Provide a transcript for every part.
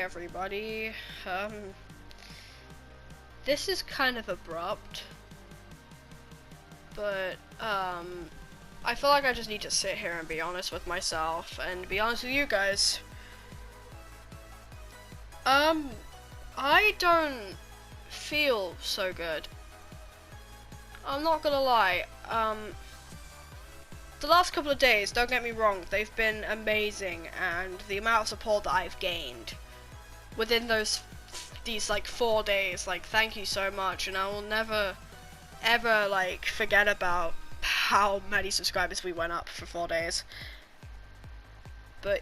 everybody. This is kind of abrupt, but I feel like I just need to sit here and be honest with myself and be honest with you guys. I don't feel so good. I'm not gonna lie. The last couple of days, don't get me wrong, they've been amazing, and the amount of support that I've gained within these like 4 days, like, thank you so much, and I will never ever like forget about how many subscribers we went up for 4 days. But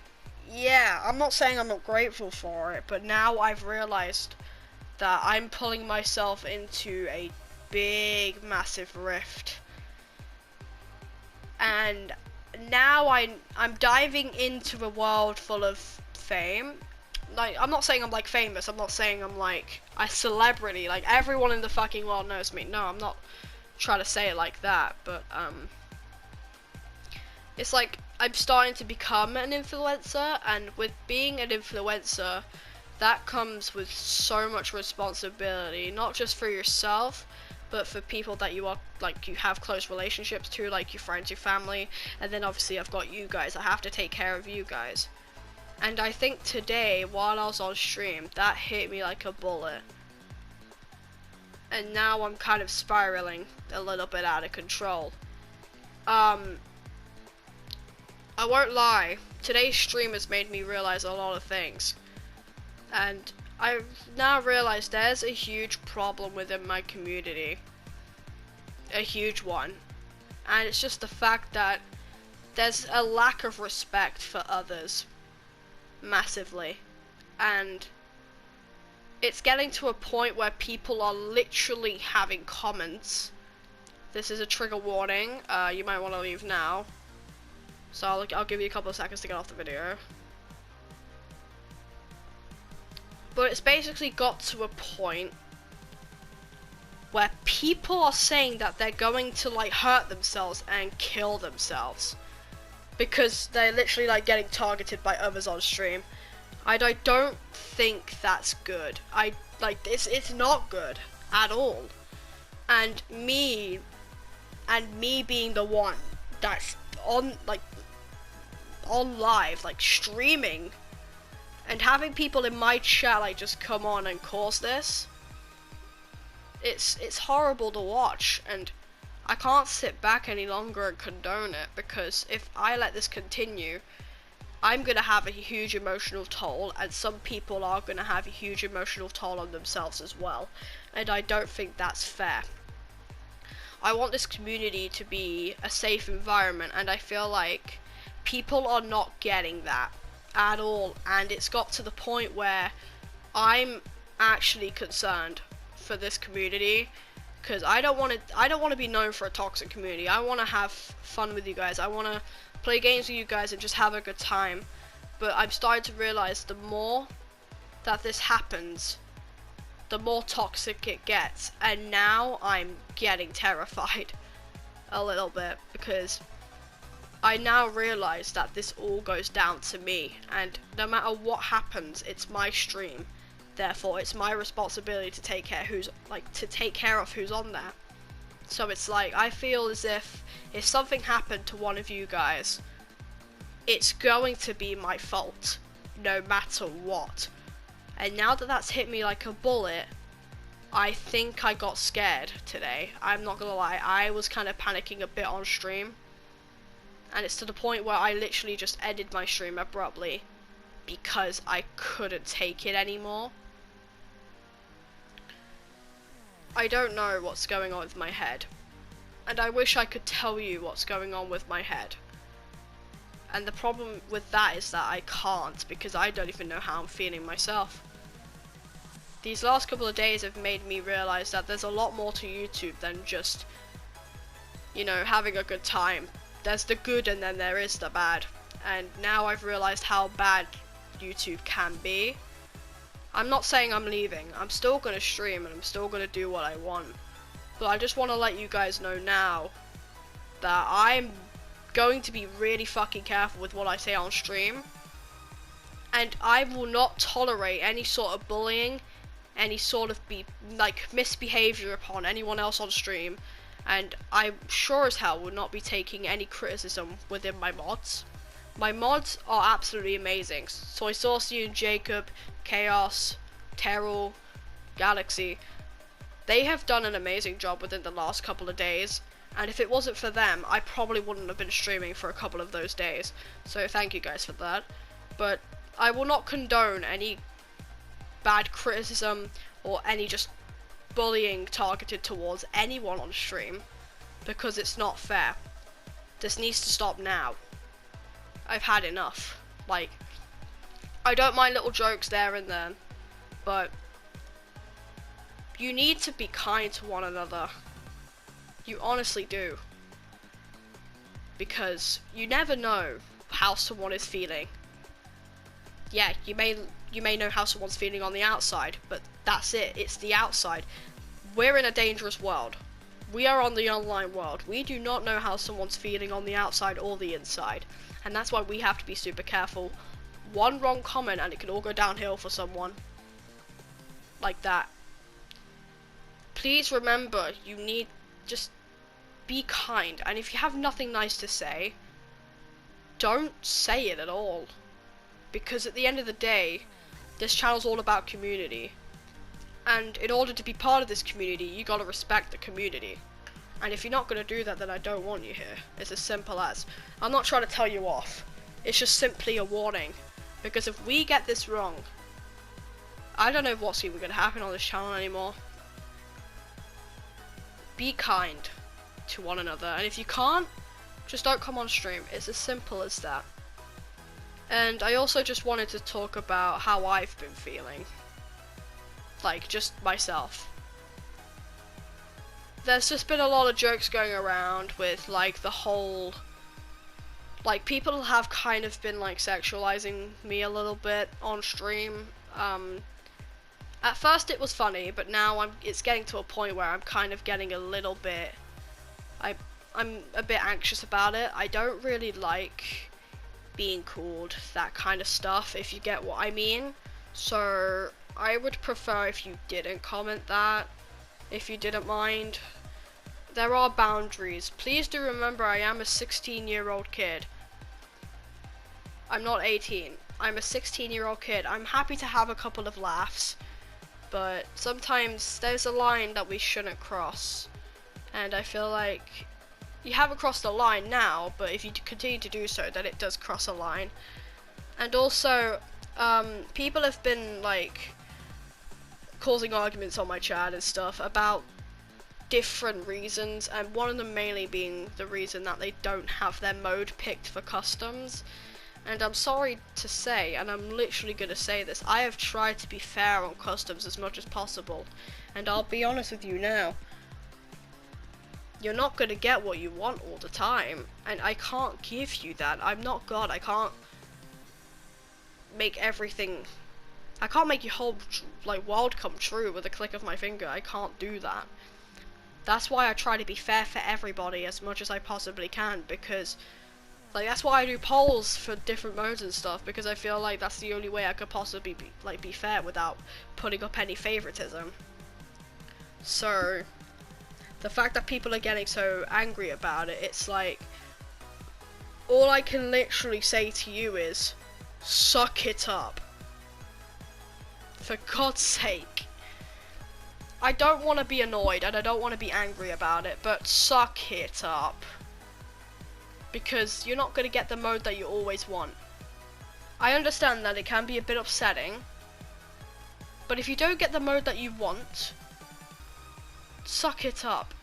yeah, I'm not saying I'm not grateful for it, but now I've realized that I'm pulling myself into a big massive rift, and now I'm diving into a world full of fame. Like, I'm not saying I'm like famous, I'm not saying I'm like a celebrity, like everyone in the fucking world knows me. No, I'm not trying to say it like that, but it's like I'm starting to become an influencer, and with being an influencer, that comes with so much responsibility, not just for yourself, but for people that you have close relationships to, like your friends, your family, and then obviously I've got you guys. I have to take care of you guys. And I think today, while I was on stream, that hit me like a bullet. And now I'm kind of spiraling a little bit out of control. I won't lie, today's stream has made me realize a lot of things. And I've now realized there's a huge problem within my community. A huge one. And it's just the fact that there's a lack of respect for others. Massively. And it's getting to a point where people are literally having comments. This is a trigger warning. You might want to leave now. So I'll give you a couple of seconds to get off the video. But it's basically got to a point where people are saying that they're going to like hurt themselves and kill themselves because they're literally like getting targeted by others on stream. I don't think that's good. It's not good at all. And me being the one that's on live, like streaming, and having people in my chat like just come on and cause this, it's horrible to watch, and I can't sit back any longer and condone it, because if I let this continue, I'm gonna have a huge emotional toll, and some people are gonna have a huge emotional toll on themselves as well, and I don't think that's fair. I want this community to be a safe environment, and I feel like people are not getting that at all, and it's got to the point where I'm actually concerned for this community, because I don't want to be known for a toxic community. I want to have fun with you guys. I want to play games with you guys and just have a good time. But I'm starting to realize the more that this happens, the more toxic it gets, and now I'm getting terrified a little bit, because I now realize that this all goes down to me, and no matter what happens, it's my stream. Therefore, it's my responsibility to take care of who's on there. So it's like, I feel as if something happened to one of you guys, it's going to be my fault, no matter what. And now that that's hit me like a bullet, I think I got scared today. I'm not gonna lie, I was kind of panicking a bit on stream. And it's to the point where I literally just ended my stream abruptly because I couldn't take it anymore. I don't know what's going on with my head, and I wish I could tell you what's going on with my head. And the problem with that is that I can't, because I don't even know how I'm feeling myself. These last couple of days have made me realize that there's a lot more to YouTube than just, you know, having a good time. There's the good and then there is the bad. And now I've realized how bad YouTube can be. I'm not saying I'm leaving. I'm still gonna stream and I'm still gonna do what I want. But I just want to let you guys know now that I'm going to be really fucking careful with what I say on stream. and I will not tolerate any sort of bullying, any sort of misbehavior upon anyone else on stream, and I sure as hell will not be taking any criticism within my mods. My mods are absolutely amazing. Soy Saucy and Jacob, Chaos, Terrell, Galaxy, they have done an amazing job within the last couple of days, and if it wasn't for them, I probably wouldn't have been streaming for a couple of those days. So thank you guys for that. But I will not condone any bad criticism or any just bullying targeted towards anyone on stream, because it's not fair. This needs to stop now. I've had enough. Like, I don't mind little jokes there and then, but you need to be kind to one another. You honestly do. Because you never know how someone is feeling. Yeah, you may know how someone's feeling on the outside, but that's it. It's the outside. We're in a dangerous world. We are on the online world. We do not know how someone's feeling on the outside or the inside. And that's why we have to be super careful. One wrong comment and it can all go downhill for someone. Like that. Please remember, you need, just be kind. And if you have nothing nice to say, don't say it at all. Because at the end of the day, this channel's all about community. And in order to be part of this community, you gotta respect the community. And if you're not gonna do that, then I don't want you here. It's as simple as. I'm not trying to tell you off. It's just simply a warning. Because if we get this wrong, I don't know what's even gonna happen on this channel anymore. Be kind to one another. And if you can't, just don't come on stream. It's as simple as that. And I also just wanted to talk about how I've been feeling. Like, just myself. There's just been a lot of jokes going around with, like, the whole... Like, people have kind of been, like, sexualizing me a little bit on stream. At first it was funny, but now it's getting to a point where I'm kind of getting a little bit... I'm a bit anxious about it. I don't really like being called that kind of stuff, if you get what I mean. So I would prefer if you didn't comment that, if you didn't mind. There are boundaries. Please do remember I am a 16-year-old kid. I'm not 18. I'm a 16-year-old kid. I'm happy to have a couple of laughs, but sometimes there's a line that we shouldn't cross. And I feel like you haven't crossed the line now, but if you continue to do so, then it does cross a line. And also, people have been, like, causing arguments on my chat and stuff about different reasons, and one of them mainly being the reason that they don't have their mode picked for customs. And I'm sorry to say, and I'm literally gonna say this, I have tried to be fair on customs as much as possible, and I'll be honest with you now, you're not gonna get what you want all the time, and I can't give you that. I'm not God. I can't make everything, I can't make your whole like world come true with a click of my finger. I can't do that. That's why I try to be fair for everybody as much as I possibly can, because like that's why I do polls for different modes and stuff, because I feel like that's the only way I could possibly be fair without putting up any favoritism. So the fact that people are getting so angry about it, it's like, all I can literally say to you is, suck it up. For God's sake. I don't want to be annoyed and I don't want to be angry about it, but suck it up. Because you're not going to get the mode that you always want. I understand that it can be a bit upsetting, but if you don't get the mode that you want, suck it up.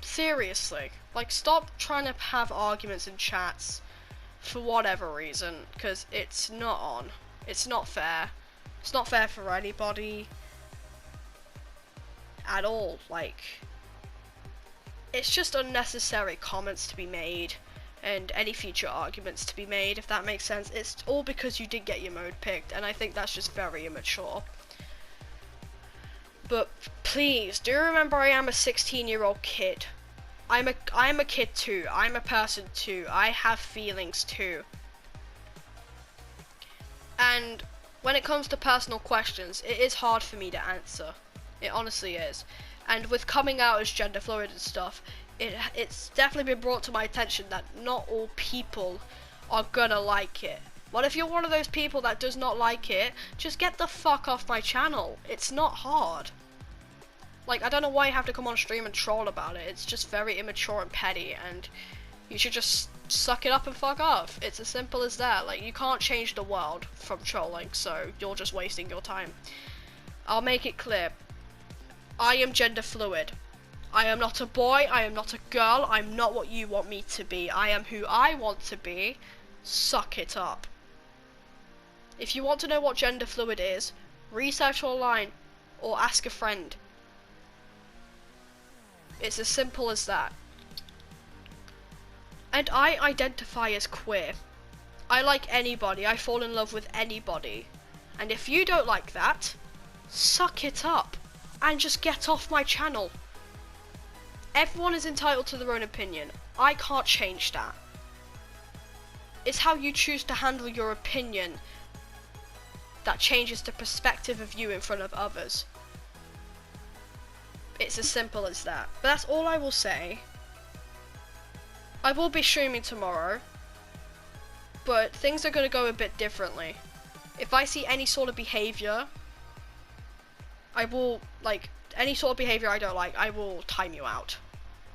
Seriously. Like, stop trying to have arguments in chats for whatever reason, because it's not on. It's not fair. It's not fair for anybody at all. Like, it's just unnecessary comments to be made, and any future arguments to be made, if that makes sense. It's all because you did get your mode picked, and I think that's just very immature. But please, do remember I am a 16-year-old kid. I'm a kid too. I'm a person too. I have feelings too. And when it comes to personal questions, it is hard for me to answer. It honestly is. And with coming out as gender fluid and stuff, it's definitely been brought to my attention that not all people are gonna like it. What if you're one of those people that does not like it? Just get the fuck off my channel. It's not hard. Like, I don't know why you have to come on stream and troll about it. It's just very immature and petty, and you should just suck it up and fuck off. It's as simple as that. Like, you can't change the world from trolling, so you're just wasting your time. I'll make it clear. I am gender fluid. I am not a boy, I am not a girl, I'm not what you want me to be. I am who I want to be. Suck it up. If you want to know what gender fluid is, research online or ask a friend. It's as simple as that. And I identify as queer. I like anybody, I fall in love with anybody. And if you don't like that, suck it up and just get off my channel. Everyone is entitled to their own opinion. I can't change that. It's how you choose to handle your opinion that changes the perspective of you in front of others. It's as simple as that. But that's all I will say. I will be streaming tomorrow, but things are going to go a bit differently. If I see any sort of behavior, I will, like, any sort of behavior I don't like, I will time you out.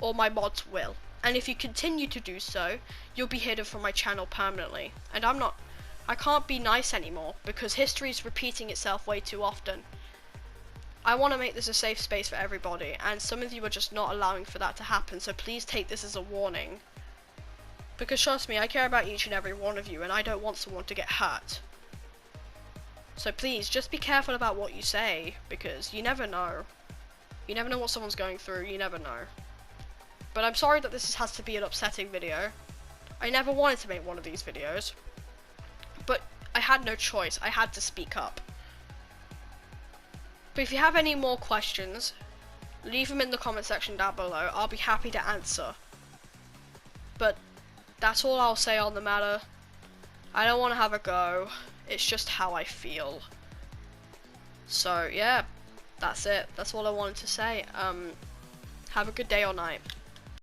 Or my mods will. And if you continue to do so, you'll be hidden from my channel permanently. And I can't be nice anymore, because history is repeating itself way too often. I want to make this a safe space for everybody, and some of you are just not allowing for that to happen, so please take this as a warning. Because trust me, I care about each and every one of you, and I don't want someone to get hurt. So please, just be careful about what you say, because you never know. You never know what someone's going through, you never know. But I'm sorry that this has to be an upsetting video. I never wanted to make one of these videos. But I had no choice, I had to speak up. But if you have any more questions, leave them in the comment section down below. I'll be happy to answer. But that's all I'll say on the matter. I don't want to have a go. It's just how I feel. So yeah, that's it. That's all I wanted to say. Have a good day or night.